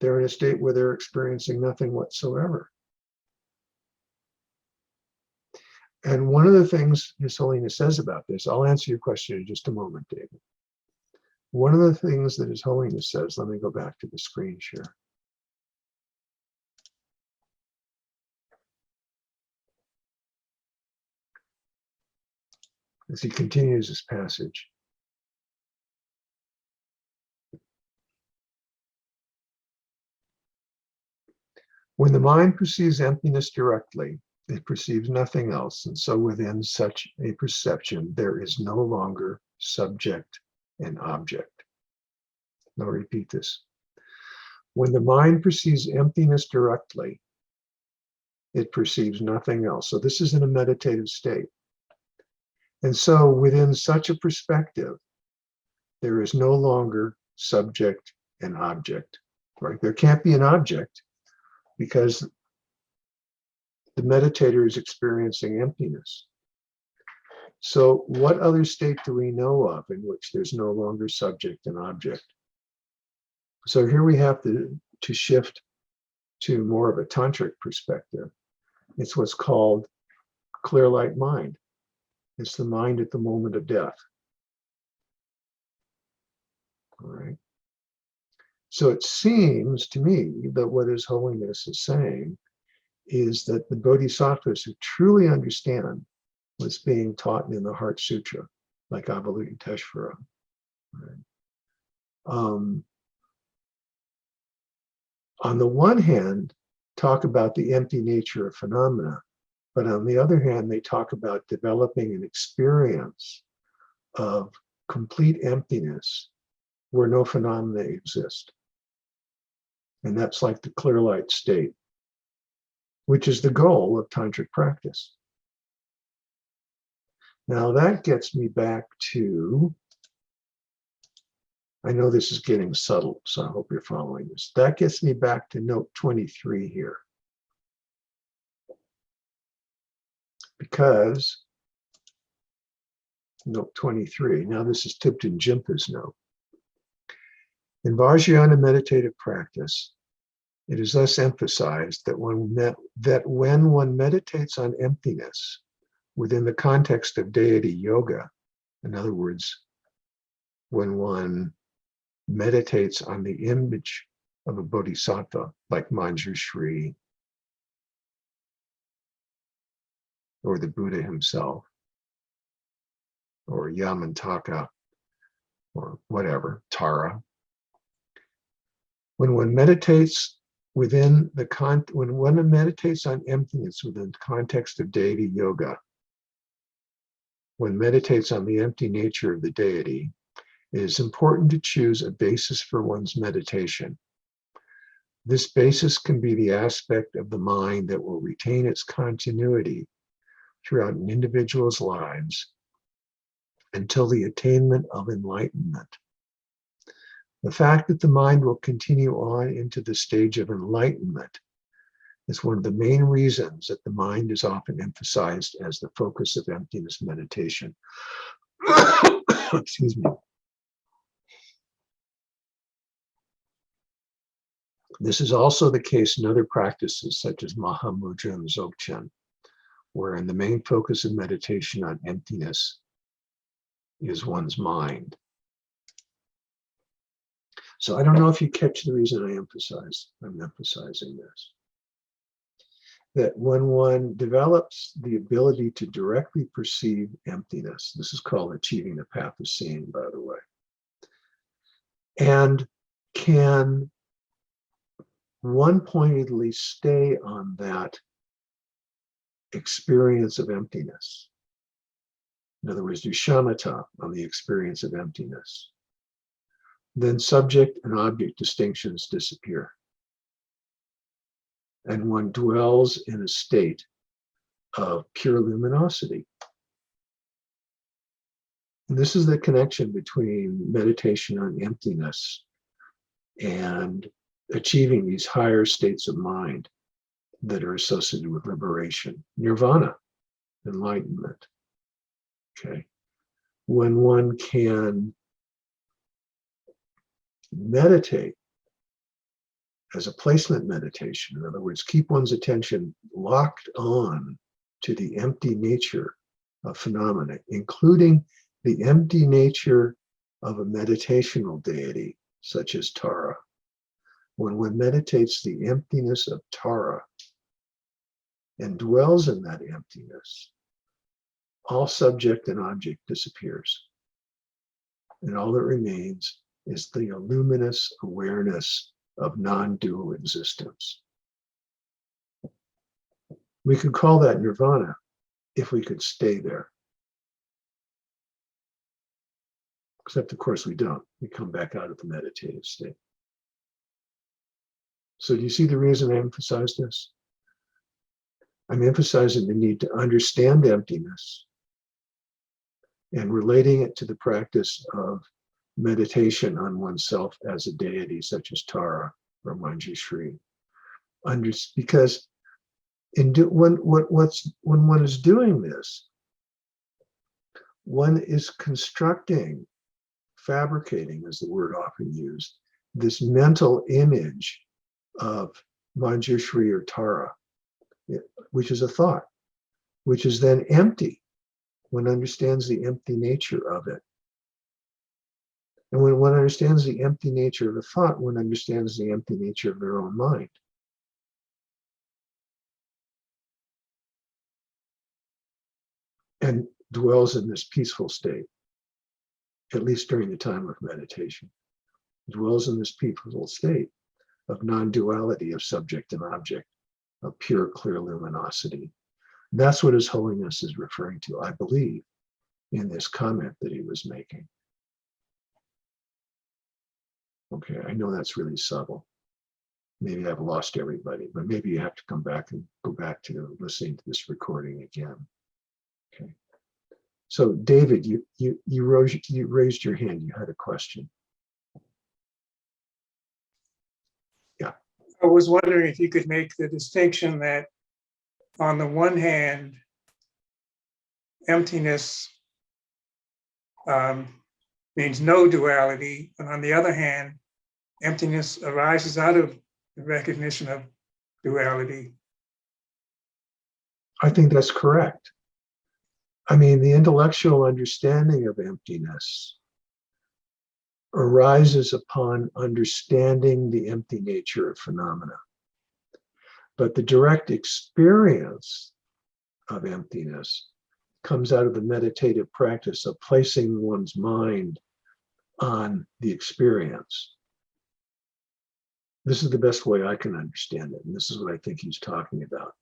A: they're in a state where they're experiencing nothing whatsoever. And one of the things His Holiness says about this, I'll answer your question in just a moment, David. One of the things that His Holiness says, let me go back to the screen share. As he continues this passage. When the mind perceives emptiness directly, it perceives nothing else, and so within such a perception, there is no longer subject and object. Now repeat this. When the mind perceives emptiness directly, it perceives nothing else. So this is in a meditative state. And so within such a perspective, there is no longer subject and object, right? There can't be an object because the meditator is experiencing emptiness. So what other state do we know of in which there's no longer subject and object? So here we have to shift to more of a tantric perspective. It's what's called clear light mind. It's the mind at the moment of death. All right. So it seems to me that what His Holiness is saying is that the bodhisattvas who truly understand what's being taught in the Heart Sutra, like Avalokiteshvara, right? On the one hand, talk about the empty nature of phenomena, but on the other hand, they talk about developing an experience of complete emptiness where no phenomena exist. And that's like the clear light state, which is the goal of tantric practice. Now that gets me back to, I know this is getting subtle, so I hope you're following this. That gets me back to note 23 here. Because note 23. Now this is Thupten Jinpa's note. In Vajrayana meditative practice, it is thus emphasized that when one meditates on emptiness within the context of deity yoga, in other words, when one meditates on the image of a bodhisattva like Manjushri or the Buddha himself or Yamantaka or whatever, Tara. When one meditates when one meditates on emptiness within the context of deity yoga, one meditates on the empty nature of the deity, it is important to choose a basis for one's meditation. This basis can be the aspect of the mind that will retain its continuity throughout an individual's lives until the attainment of enlightenment. The fact that the mind will continue on into the stage of enlightenment is one of the main reasons that the mind is often emphasized as the focus of emptiness meditation. Excuse me. This is also the case in other practices such as Mahamudra and Dzogchen, wherein the main focus of meditation on emptiness is one's mind. So I don't know if you catch the reason I'm emphasizing this. That when one develops the ability to directly perceive emptiness, this is called achieving the path of seeing, by the way, and can one-pointedly stay on that experience of emptiness. In other words, do shamatha on the experience of emptiness. Then subject and object distinctions disappear. And one dwells in a state of pure luminosity. And this is the connection between meditation on emptiness and achieving these higher states of mind that are associated with liberation, nirvana, enlightenment. Okay. When one can meditate as a placement meditation, in other words, keep one's attention locked on to the empty nature of phenomena, including the empty nature of a meditational deity, such as Tara. When one meditates the emptiness of Tara and dwells in that emptiness, all subject and object disappears. And all that remains is the luminous awareness of non-dual existence. We could call that nirvana if we could stay there. Except, of course, we don't. We come back out of the meditative state. So do you see the reason I emphasize this? I'm emphasizing the need to understand emptiness and relating it to the practice of meditation on oneself as a deity, such as Tara or Manjushri. Because when one is doing this, one is constructing, fabricating is the word often used, this mental image of Manjushri or Tara, which is a thought, which is then empty. One understands the empty nature of it. And when one understands the empty nature of a thought, one understands the empty nature of their own mind. And dwells in this peaceful state, at least during the time of meditation. Dwells in this peaceful state of non-duality of subject and object, of pure, clear luminosity. That's what His Holiness is referring to, I believe, in this comment that he was making. Okay, I know that's really subtle. Maybe I've lost everybody, but maybe you have to come back and go back to listening to this recording again. Okay. So David, you raised your hand. You had a question. Yeah.
E: I was wondering if you could make the distinction that on the one hand, emptiness means no duality. And on the other hand, emptiness arises out of the recognition of duality.
A: I think that's correct. I mean, the intellectual understanding of emptiness arises upon understanding the empty nature of phenomena. But the direct experience of emptiness comes out of the meditative practice of placing one's mind on the experience. This is the best way I can understand it. And this is what I think he's talking about.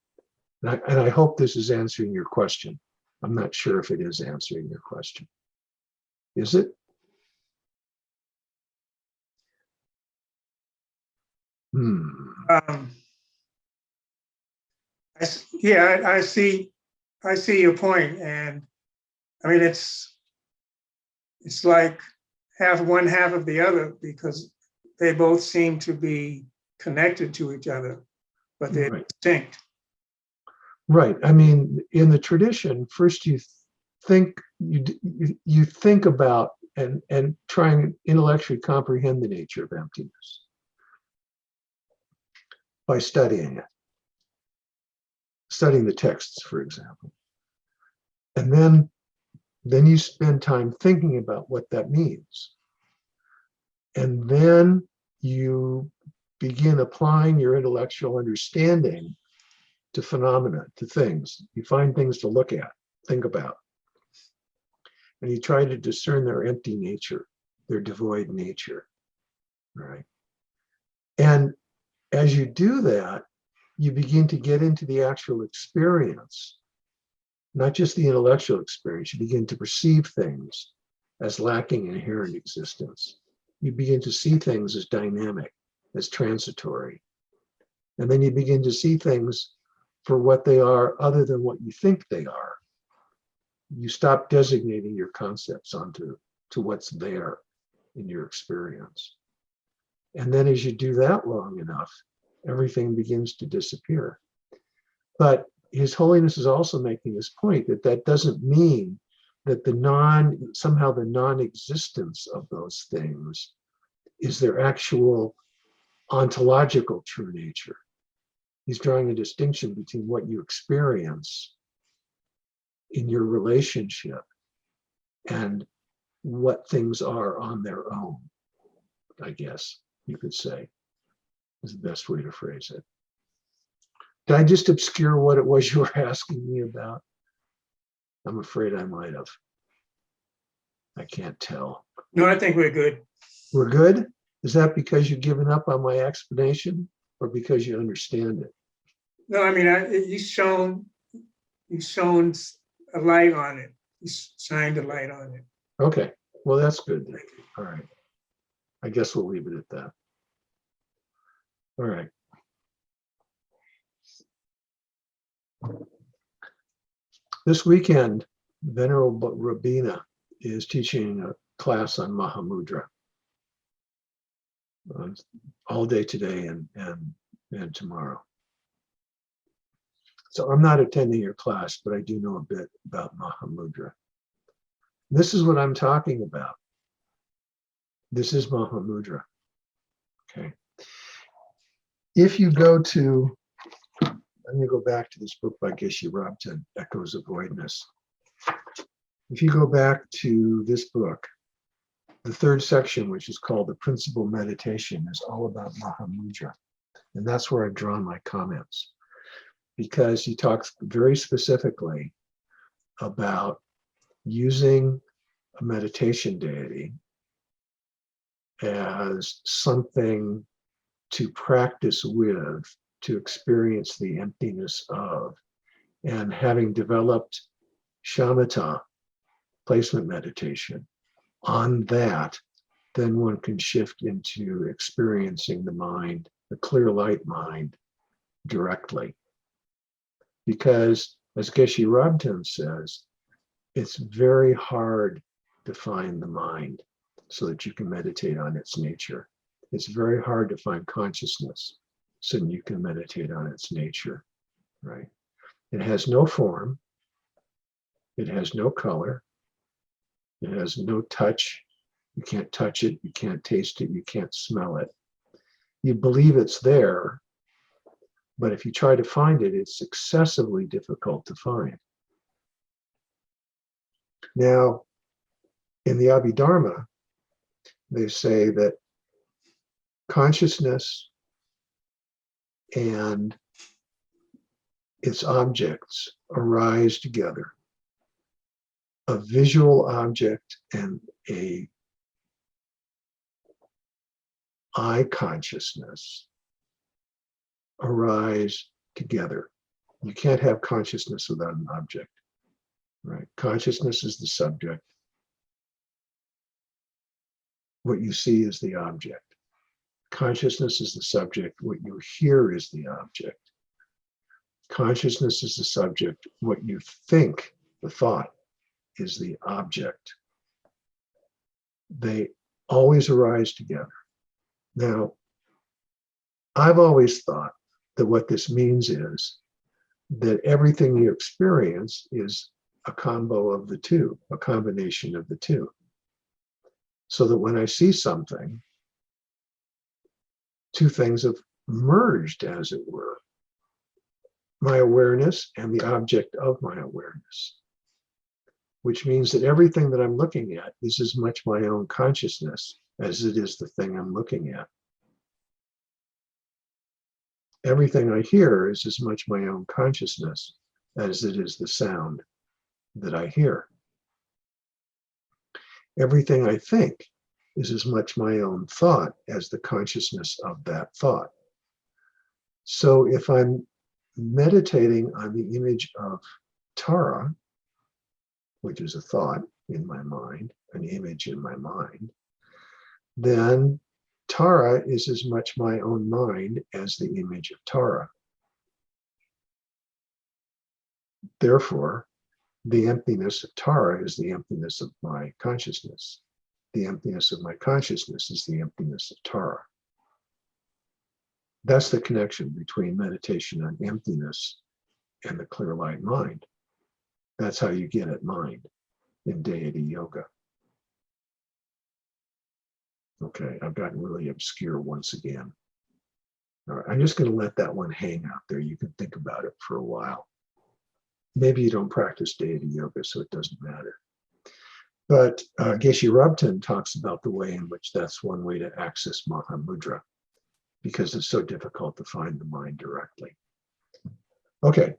A: And I hope this is answering your question. I'm not sure if it is answering your question. Is it?
E: Yeah, I see your point, and I mean it's like one half of the other, because they both seem to be connected to each other, but they're distinct.
A: Right. I mean, in the tradition, first you think about and try and intellectually comprehend the nature of emptiness by studying it, studying the texts, for example. And then you spend time thinking about what that means. And then you begin applying your intellectual understanding to phenomena, to things. You find things to look at, think about. And you try to discern their empty nature, their devoid nature, right? And as you do that, you begin to get into the actual experience, not just the intellectual experience. You begin to perceive things as lacking inherent existence. You begin to see things as dynamic, as transitory. And then you begin to see things for what they are other than what you think they are. You stop designating your concepts onto what's there in your experience. And then as you do that long enough, everything begins to disappear. But His Holiness is also making this point that doesn't mean that somehow the non-existence of those things is their actual ontological true nature. He's drawing a distinction between what you experience in your relationship and what things are on their own, I guess you could say, is the best way to phrase it. Did I just obscure what it was you were asking me about? I'm afraid I might have. I can't tell.
E: No, I think we're good.
A: We're good? Is that because you've given up on my explanation or because you understand it?
E: No, I mean, you've shown a light on it. You shined a light on it.
A: Okay, well, that's good. All right. I guess we'll leave it at that. All right. This weekend, Venerable Rabina is teaching a class on Mahamudra all day today and tomorrow. So I'm not attending your class, but I do know a bit about Mahamudra. This is what I'm talking about. This is Mahamudra. Okay. If you go to, I'm going to go back to this book by Geshe Rabten, Echoes of Voidness. If you go back to this book, the third section, which is called The Principal Meditation, is all about Mahamudra. And that's where I've drawn my comments, because he talks very specifically about using a meditation deity as something to practice with, to experience the emptiness of, and having developed shamatha, placement meditation, on that, then one can shift into experiencing the mind, the clear light mind, directly. Because, as Geshe Rabten says, it's very hard to find the mind so that you can meditate on its nature. It's very hard to find consciousness so that you can meditate on its nature, right? It has no form. It has no color. It has no touch. You can't touch it. You can't taste it. You can't smell it. You believe it's there, but if you try to find it, it's excessively difficult to find. Now, in the Abhidharma, they say that consciousness and its objects arise together. A visual object and a eye consciousness arise together. You can't have consciousness without an object, right? Consciousness is the subject. What you see is the object. Consciousness is the subject. What you hear is the object. Consciousness is the subject. What you think, the thought, is the object. They always arise together. Now, I've always thought that what this means is that everything you experience is a combo of the two, a combination of the two. So that when I see something, two things have merged, as it were. My awareness and the object of my awareness, which means that everything that I'm looking at is as much my own consciousness as it is the thing I'm looking at. Everything I hear is as much my own consciousness as it is the sound that I hear. Everything I think is as much my own thought as the consciousness of that thought. So if I'm meditating on the image of Tara, which is a thought in my mind, an image in my mind, then Tara is as much my own mind as the image of Tara. Therefore, the emptiness of Tara is the emptiness of my consciousness. The emptiness of my consciousness is the emptiness of Tara. That's the connection between meditation on emptiness and the clear light mind. That's how you get at mind in deity yoga. Okay, I've gotten really obscure once again. All right, I'm just going to let that one hang out there. You can think about it for a while. Maybe you don't practice deity yoga, so it doesn't matter. But Geshe Rabten talks about the way in which that's one way to access Mahamudra, because it's so difficult to find the mind directly. Okay,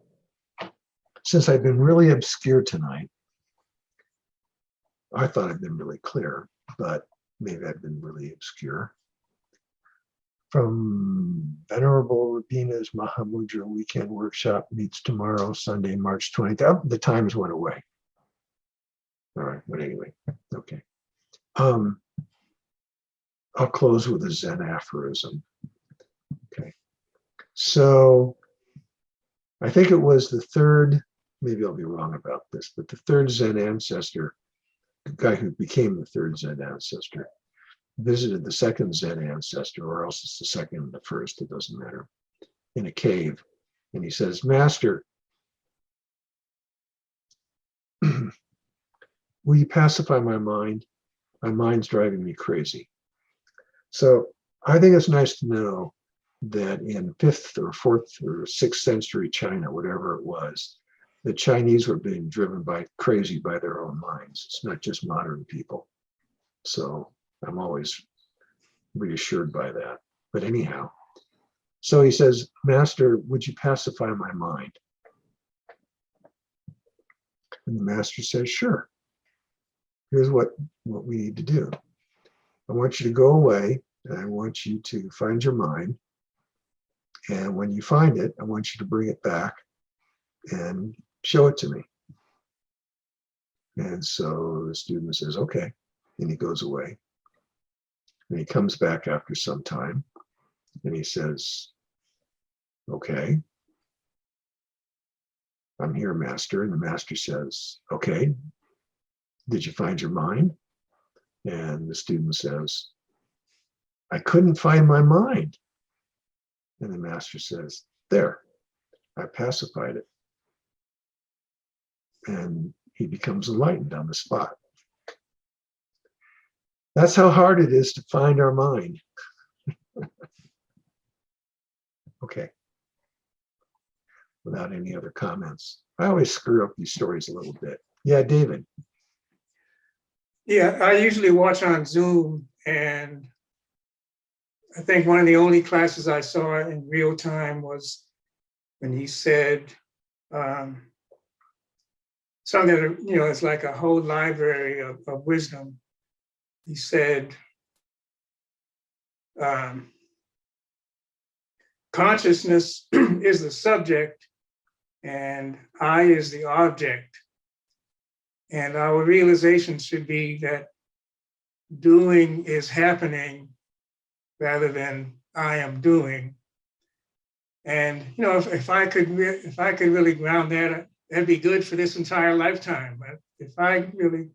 A: since I've been really obscure tonight, I thought I'd been really clear, but maybe I've been really obscure. From Venerable Rabina's Mahamudra Weekend Workshop meets tomorrow, Sunday, March 20th. Oh, the times went away. All right, but anyway, okay. I'll close with a Zen aphorism. Okay, so I think it was the third, maybe I'll be wrong about this, but the third Zen ancestor, the guy who became the third Zen ancestor, visited the second Zen ancestor, or else it's the second and the first, it doesn't matter, in a cave. And he says, Master, will you pacify my mind? My mind's driving me crazy. So I think it's nice to know that in 5th or 4th or 6th century China, whatever it was, the Chinese were being driven crazy by their own minds. It's not just modern people. So I'm always reassured by that. But anyhow, so he says, Master, would you pacify my mind? And the master says, sure. Here's what we need to do. I want you to go away, and I want you to find your mind. And when you find it, I want you to bring it back and show it to me. And so the student says, okay. And he goes away. And he comes back after some time and he says, okay, I'm here, master. And the master says, okay, did you find your mind? And the student says, I couldn't find my mind. And the master says, there, I pacified it. And he becomes enlightened on the spot. That's how hard it is to find our mind. Okay. Without any other comments. I always screw up these stories a little bit. Yeah, David.
E: Yeah, I usually watch on Zoom, and I think one of the only classes I saw in real time was when he said something that, it's like a whole library of wisdom. He said, consciousness is the subject and I is the object. And our realization should be that doing is happening rather than I am doing. And if I could really ground that, that'd be good for this entire lifetime. But if I really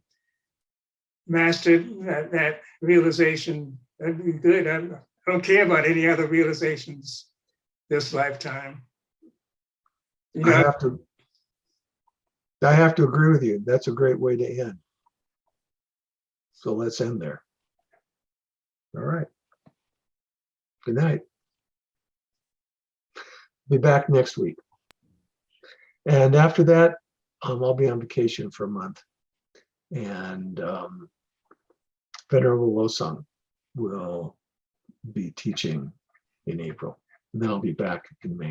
E: mastered that realization, that'd be good. I don't care about any other realizations this lifetime.
A: I have to agree with you. That's a great way to end. So let's end there. All right. Good night. Be back next week. And after that, I'll be on vacation for a month. And Venerable Losang will be teaching in April. And then I'll be back in May.